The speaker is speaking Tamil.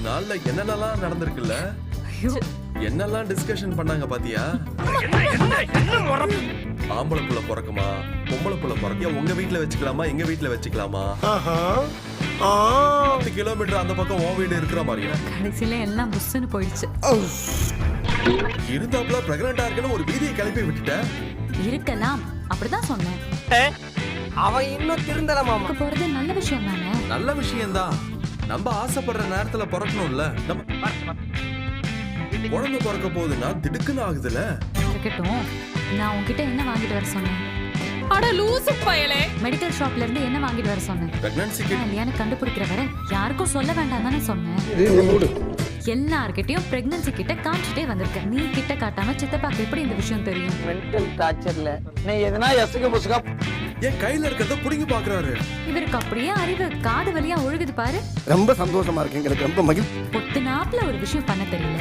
நாள்ல என்னென்னலாம் நடந்திருக்குல்ல? ஐயோ என்னெல்லாம் டிஸ்கஷன் பண்ணாங்க பாத்தியா? ஆம்பளை புள்ள பிறக்குமா பொம்பளை புள்ள பிறக்கியா, உங்க வீட்டுல வச்சுக்கலாமா எங்க வீட்டுல வச்சுக்கலாமா, 10 கிலோமீட்டர் அந்த பக்கம் உன் வீடு இருக்கிற மாதிரியா, கடைசியில எல்லாம் புஷ்ன்னு போயிடுச்சு. இருந்தாப்புல பிரெக்னண்டா இருக்குன்னு ஒரு வீதியை கிளப்பி விட்டுட்ட. இருக்கலாம் அப்படிதான் சொன்னேன். அவன் இன்னும் திருந்தல மாமா. போறது நல்ல விஷயம் தானே. நல்ல விஷயம்தான். நம்ம ஆசைப்படுற நேரத்துல பிறக்கணும்ல. நம்ம குழந்தை பிறக்க போகுதுன்னா திடுக்குன்னு ஆகுதுல. இருக்கட்டும், நான் உன்கிட்ட என்ன வாங்கிட்டு வர சொன்னேன்? அட லூசு பயலே. மெடிக்கல் ஷாப்ல இருந்து என்ன வாங்கிட்டு வர சொன்னேன்? பிரெக்னன்சி இல்லையான்னு கண்டுபிடிக்கிற வரை யாருக்கும் சொல்ல வேண்டாம் தானே சொன்னேன். எல்லார்கிட்டயும் பிரெக்னன்சி கிட்ட காமிச்சிட்டே வந்திருக்க. நீ கிட்ட காட்டாம சித்தப்பாக்கு எப்படி இந்த விஷயம் தெரியும்? மென்டல் டார்ச்சர்ல நீ எதனா எசுக்கு புசுக்கா என் கையில இருக்கிறத புடிங்கி பாக்குறாரு. இவருக்கு அப்படியே அறிவு காது வழியா ஒழுகுது பாரு. ரொம்ப சந்தோஷமா இருக்கு, எங்களுக்கு ரொம்ப மகிழ்ச்சி. பொத்து நாப்புல ஒரு விஷயம் பண்ண தெரியல.